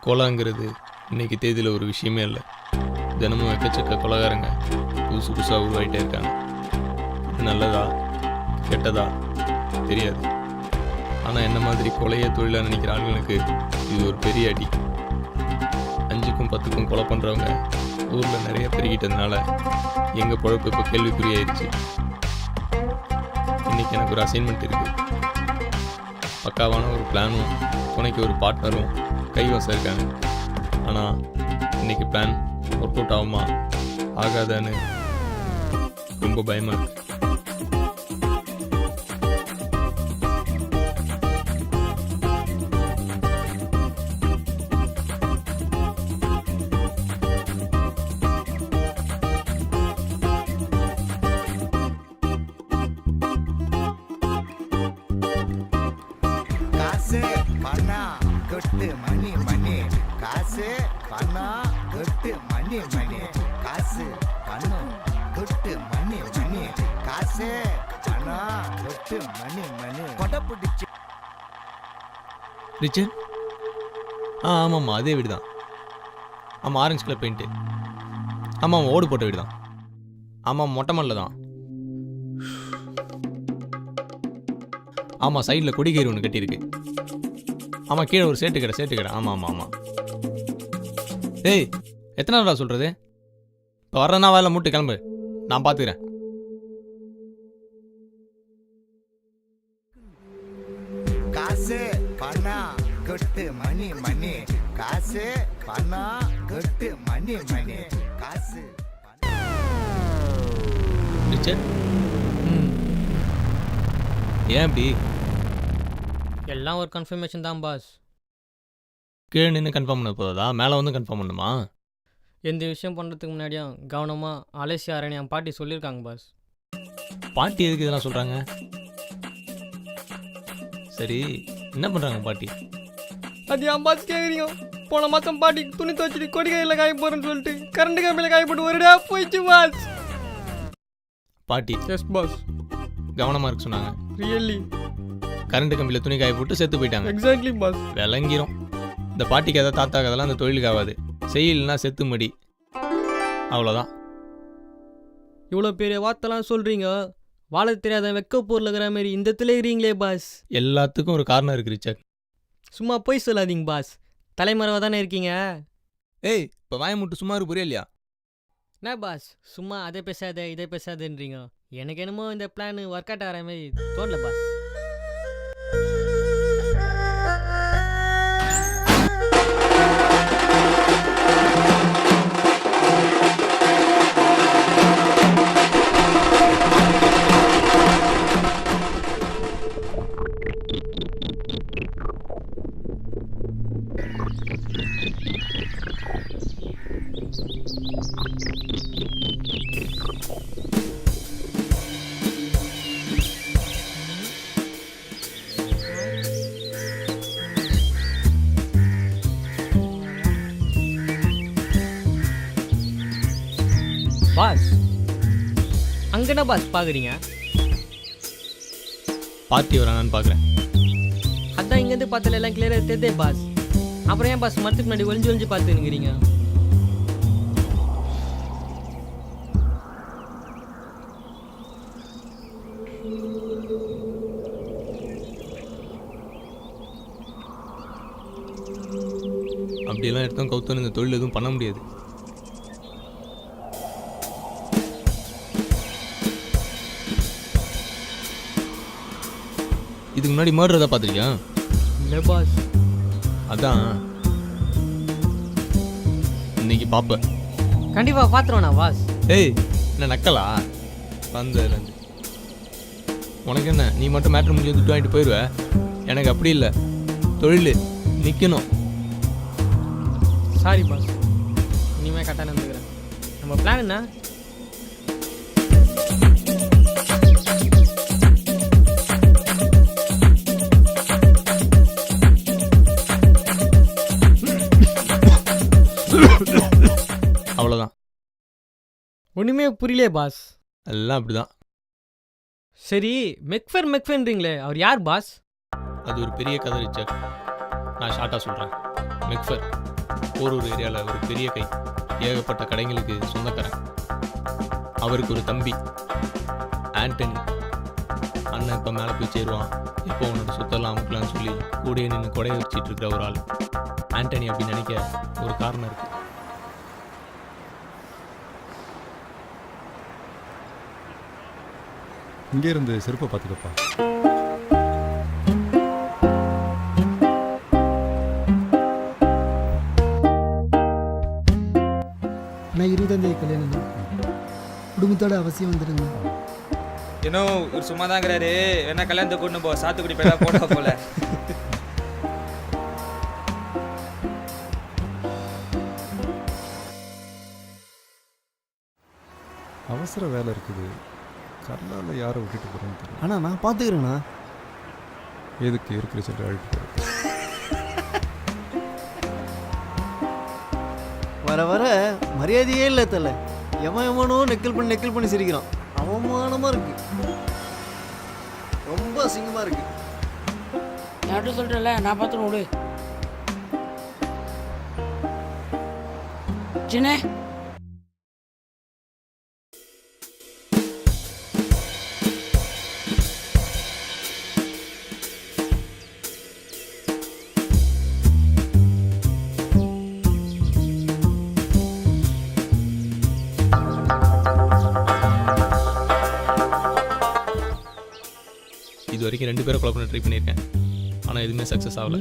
கொலைங்கிறது இன்றைக்கி தேதியில் ஒரு விஷயமே இல்லை. தினமும் எக்கச்சக்க கொலைகாரங்க புதுசு புதுசாக உருவாகிட்டே இருக்காங்க. இது நல்லதா கெட்டதா தெரியாது. ஆனால் என்ன மாதிரி கொலையை தொழிலாக நினைக்கிற ஆளுங்களுக்கு இது ஒரு பெரிய அடி. 5க்கும் 10க்கும் கொலை பண்ணுறவங்க ஊரில் நிறைய பெருகிட்டதுனால எங்கள் பொழப்பு இப்போ கேள்விக்குறியாயிருச்சு. இன்றைக்கி எனக்கு ஒரு அசைன்மெண்ட் இருக்குது. பக்காவான ஒரு பிளானும் துணைக்கு ஒரு பார்ட்னரும் கைவசம் இருக்காங்க. ஆனால் இன்றைக்கி பிளான் ஒர்க் அவுட் ஆகுமா ஆகாதான்னு ரொம்ப பயமாக இருக்கு. காசு பணம் கொட்டு மணி மணி, காசு பணம் கொட்டு மணி மணி, காசு பணம் கொட்டு மணி மணி, காசு பணம் கொட்டு மணி மணி. கொடை பிடிச்சி ரிச்சர்ட், ஆமாம்மா அதே வீடு தான். ஆமாம், ஆரஞ்சு கலர் பெயிண்ட்டு. ஆமாம், ஓடு போட்ட வீடு தான். ஆமாம், மொட்டை மல்ல தான். ஆமாம், சைடில் கொடிக்கயிறு ஒன்று கட்டியிருக்கு. ஆமாம், கீழே ஒரு சேட்டு கடை. ஆமாம் ஆமாம் ஆமாம். ஏய், எத்தனை நாளா சொல்கிறது? இப்போ வர்றேன்னா வேலை மூட்டு கிளம்பு, நான் பார்த்துக்கிறேன். காசு பணம் கொட்டு மணி மணி, காசு பணம் கொட்டு மணி மணி, காசு ரிச்சர்ட், ஏன் இப்படி? எல்லாம் ஒரு கன்ஃபர்மேஷன் தான் பாஸ். கீழே நின்று கன்ஃபார்ம் பண்ண போதா, மேலே வந்து கன்ஃபார்ம் பண்ணுமா? எந்த விஷயம் பண்ணுறதுக்கு முன்னாடியும் கவனமாக அலசி ஆரணி என் பாட்டி சொல்லியிருக்காங்க பாஸ். பாட்டி எதுக்கு இதெல்லாம் சொல்கிறாங்க? சரி, என்ன பண்ணுறாங்க பாட்டி? அது என் பாஸ் கேட்குறீங்க. போன மாதம் பாட்டி துணி துவச்சிட்டு கொடி கையில் காய போகிறேன்னு சொல்லிட்டு கரண்ட் கம்பியில் காயப்பட்டு ஒரு டே போயிடுச்சு பாஸ். பாட்டி எஸ் பாஸ், கவனமாக இருக்கு சொன்னாங்க. ரியலி கரண்ட் கம்பியில் துணி காய போட்டு செத்து போயிட்டாங்க. Exactly boss. விளங்கிரும். இந்த பாட்டி கதை தாத்தா கதெல்லாம் அந்த தொழிலுக்கு ஆகாது. செய்யலைன்னா செத்து மடி, அவ்வளோதான். இவ்வளோ பெரிய வார்த்தைலாம் சொல்கிறீங்க, வாழ தெரியாத வெக்க பொருள் இருக்கிற மாதிரி இந்த இருக்கிறீங்களே பாஸ். எல்லாத்துக்கும் ஒரு காரணம் இருக்கு ரிச்சர்ட். சும்மா போய் சொல்லாதீங்க பாஸ், தலைமறைவாக தானே இருக்கீங்க. ஏய், இப்போ வாய முட்டு சும்மா இருக்கு, புரியலையா? என்ன பாஸ் சும்மா அதை பேசாத இதை பேசாதன்றீங்க. எனக்கு என்னமோ இந்த பிளான் ஒர்க் அவுட் ஆகிற மாதிரி தோணல பாஸ். பாஸ் அங்கே என்ன பாஸ் பார்க்குறீங்க? பார்ட்டி வரானான்னு பார்க்குறேன். அதான் இங்கேருந்து பார்த்தால எல்லாம் கிளியராக தெரிதே பாஸ். அப்புறம் ஏன் பாஸ் மரத்துக்கு முன்னாடி ஒளிஞ்சு ஒளிஞ்சு பார்த்துக்கிறீங்க? அப்படியெல்லாம் எடுத்தோம் கவுத்தோன்னு இந்த தொழில் எதுவும் பண்ண முடியாது. இதுக்கு முன்னாடி மர்டர் எதாவது பார்த்துருக்கியா? இல்லை பாஸ். அதான் இன்னைக்கு பாப்ப. கண்டிப்பாக பார்த்துருவோண்ணா பாஸ். ஏய், என்ன நக்கலா? வந்ததுலேருந்து உனக்கு என்ன, நீ மட்டும் மேட்ரு முடிஞ்சு துட்டு வாங்கிட்டு போயிடுவ. எனக்கு அப்படி இல்லை, தொழில் நிற்கணும். சாரி பாஸ், இனிமேல் கரெக்டாக நடந்துக்கிறேன். நம்ம பிளான் என்ன? அவ்வளோதான். ஒன்றுமே புரியலையே பாஸ். எல்லாம் அப்படிதான். சரி, மெக்ஃபர்ன்றீங்களே, அவர் யார் பாஸ்? அது ஒரு பெரிய கதை ரிச்சர்ட். நான் ஷார்ட்டாக சொல்கிறேன். மெக்ஃபர் போரூர் ஏரியாவில் ஒரு பெரிய கை, ஏகப்பட்ட கடைங்களுக்கு சொந்தக்காரன். அவருக்கு ஒரு தம்பி ஆண்டனி. அண்ணன் இப்போ மேலே போய் சேருவான், இப்போ உன்னோட சொத்தெல்லாம் அமுக்கலான்னு சொல்லி கூடயே நின்று கொடைய வச்சிட்டு இருக்கிற ஒரு ஆள் ஆண்டனி அப்படின்னு நினைக்க ஒரு காரணம் இருக்கு. இங்கே இருந்து செருப்பை பார்த்துக்கப்பா. ஆனால் 20ஆம் கல்யாணம் தான். குடும்பத்தோட அவசியம் வந்துடுங்க. ஏன்னோ ஒரு சும்மா தாங்கிறாரு, வேணா கல்யாணத்தை கொண்டு போ, சாத்துக்குடி பேடா போட்டா போல. அவசர வேலை இருக்குது, கல்லால் யாரை விட்டுட்டு போகிறேன்னு தெரியல. ஆனால் நான் பார்த்துக்கிறேண்ணா. எதுக்கு இருக்கிற சொல்ல அழுட்டு போகிறது. வர வர மரியாதையே இல்லை தலை. எவனோ நெக்கல் பண்ணி சிரிக்கிறான். அவமானமாக இருக்கு, ரொம்ப அசிங்கமாக இருக்கு. நான் சொல்கிறேன்ல, நான் பார்த்துன்னு விடு. சின்ன இது வரைக்கும் 2 பேரை கொலை பண்ண ட்ரை பண்ணியிருக்கேன், ஆனால் எதுவுமே சக்ஸஸ் ஆகலை.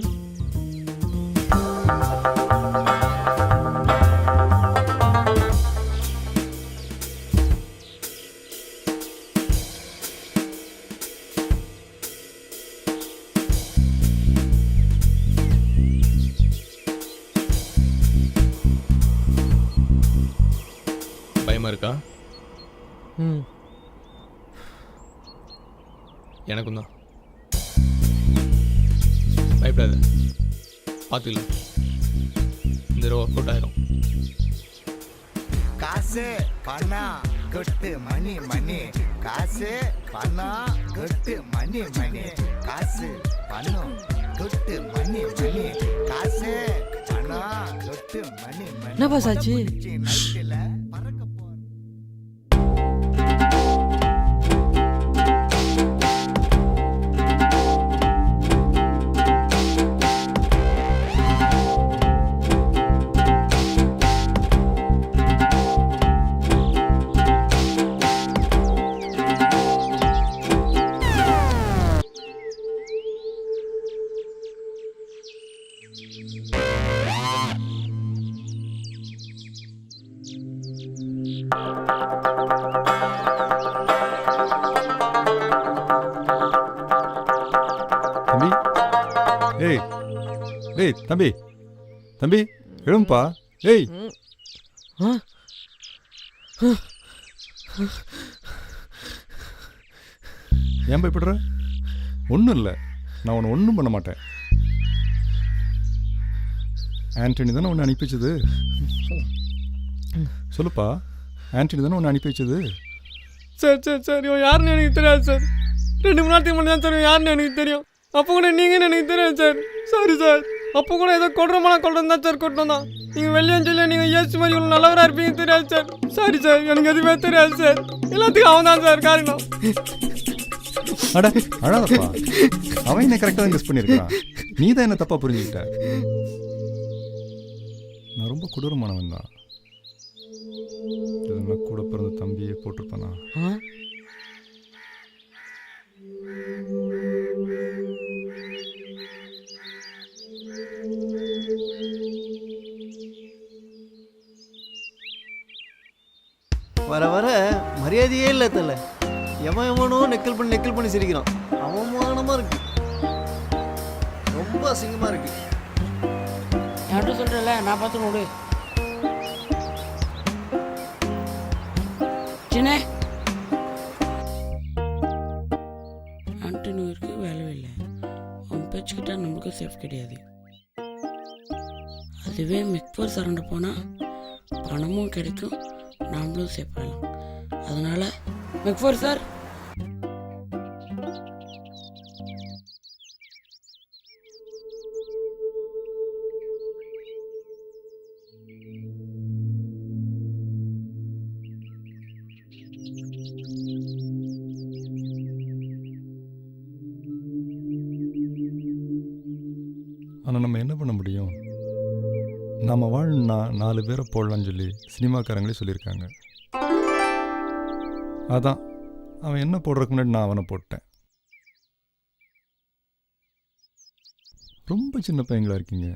பயமா இருக்கா? எனக்கும் தான். பயப்படாத, பார்த்துக்கலாம். இந்த தடவை ஒர்க் அவுட் ஆயிரும். காசு பணம் கொட்டு மணி மணி, காசு பணம் கொட்டு மணி மணி, காசு பணம் கொட்டு மணி மணி, காசு பணம் கொட்டு மணி மணி. என்ன பாஸ் ஆச்சு? நைட்டுல பறக்க போற. தம்பி, ஏய் ஏய் தம்பி, தம்பி எழும்பா. ஏய் ஏன் பயப்படுற? ஒன்றும் இல்லை, நான் உன்னை ஒன்றும் பண்ண மாட்டேன். ஆண்டனி தானே உன்னை அனுப்பி வச்சது. சொல்லுப்பா, ஆண்டனி தானே உன்னை அனுப்பி வச்சது. சார் இவன் யாருன்னு எனக்கு தெரியாது சார். 2 மணி நேரத்துக்கு முன்னாடி தான் சார் இவன் யாருன்னு எனக்கு தெரியும். அப்போ கூட நீங்கன்னு எனக்கு தெரியாது சார். Sorry sir. அப்போ கூட ஏதோ கொள்றோம்னா கொள்றோம் தான் சார் கொட்டோம் தான். நீங்கள் வெளியேன்னு சொல்லி நீங்கள் ஏசு மாதிரி இவ்வளோ நல்லவராக இருப்பீங்க தெரியாது சார். சாரி சார், எனக்கு எதுவுமே தெரியாது சார். எல்லாத்துக்கும் அவன் தான் சார் காரணம். அட அழாதப்பா, அவன் என்ன கரெக்டாக தான் கெஸ் பண்ணியிருக்கான். நீ தான் என்ன தப்பாக புரிஞ்சுக்கிட்ட. நான் ரொம்ப கொடூரமானவன் தான். இதெல்லாம் கூட பிறந்த தம்பியே போட்டிருப்பானா? வர வர மரியாதையே இல்லை தலை. எவனோ நெக்கல் பண்ணி சிரிக்கிறான். அவமானமாக இருக்கு, ரொம்ப அசிங்கமாக இருக்கு. நான் சொல்கிறேன்ல, நான் பார்த்துன்னு விடு. சின்ன ஆண்டனிக்கு வேலையும் இல்லை, அவன் பேச்சுக்கிட்டா நம்மளுக்கும் சேஃப் கிடையாது. அதுவே மிக்பர் சரண்டு போனால் பணமும் கிடைக்கும், நாமளும் சேஃப் ஆகலாம். அதனால மிக்பர் சார், பண்ண முடியும்? நம்ம வாழணும்னா 4 பேரை போடலான்னு சொல்லி சினிமாக்காரங்களே சொல்லியிருக்காங்க. அதான் அவன் என்ன போடுறதுக்கு முன்னாடி நான் அவனை போட்டேன். ரொம்ப சின்ன பையங்களா இருக்கீங்க.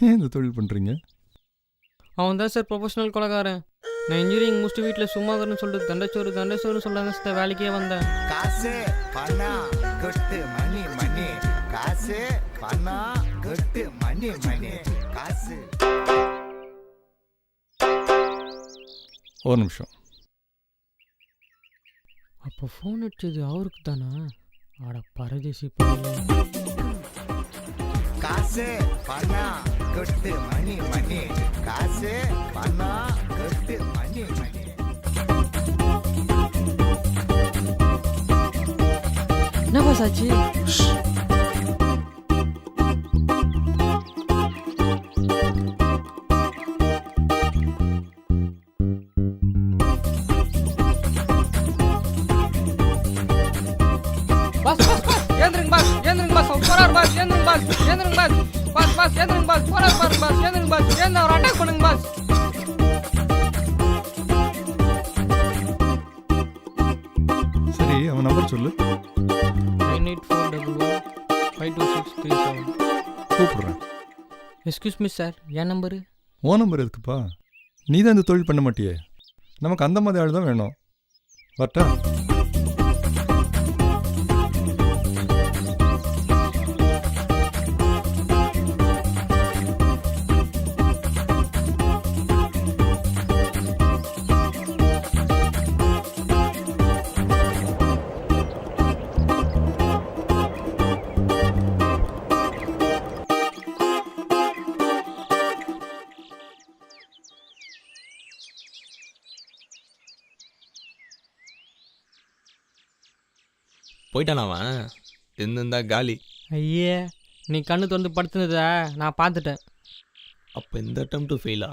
ஏன் இந்த தொழில் பண்ணுறீங்க? அவன் தான் சார் ப்ரொஃபஷனல் கொலைகாரன். நான் இன்ஜினியரிங் முடிச்சுட்டு வீட்டில் சும்மா இருக்கிறேன்னு சொல்லிட்டு தண்டச்சோறு சொல்லாங்க சார் வேலைக்கே வந்தேன். காசு பணம் கொட்டு மணி மணி காசு பணம் கொட்டு மணி மணி காசு. ஒரு நிமிஷம். அப்போ ஃபோன் அடிச்சது அவருக்கு தானா? ஆட பரதேசி பையலே. காசு பணம் கொட்டு மணி மணி காசு பணம் கொட்டு மணி மணி. என்ன பாஸ் ஆச்சு? பாஸ் ஏந்திருங்க பாஸ் போறார் பாஸ் ஏந்திருங்க பாஸ் ஏந்திருங்க பாஸ் போறார் பாஸ் ஏந்திருங்க பாஸ் ஏந்த அவர் அட்டாக் பண்ணுங்க பாஸ். சரி, அவன் நம்பர் சொல்லு. 9841152637. கூப்பிடுறேன். எக்ஸ்கியூஸ் மீ சார், என் நம்பரு? ஓ நம்பர் எதுக்குப்பா? நீ தான் இந்த தொழில் பண்ண மாட்டியே. நமக்கு அந்த மாதிரி ஆள் தான் வேணும். வரட்டா? போயிட்டான் அவன். இருந்திருந்தா காலி. ஐயே, நீ கண்ணு திறந்து படுத்துனதை நான் பார்த்துட்டேன். அப்போ இந்த அட்டம்ப்ட்டு ஃபெயிலா?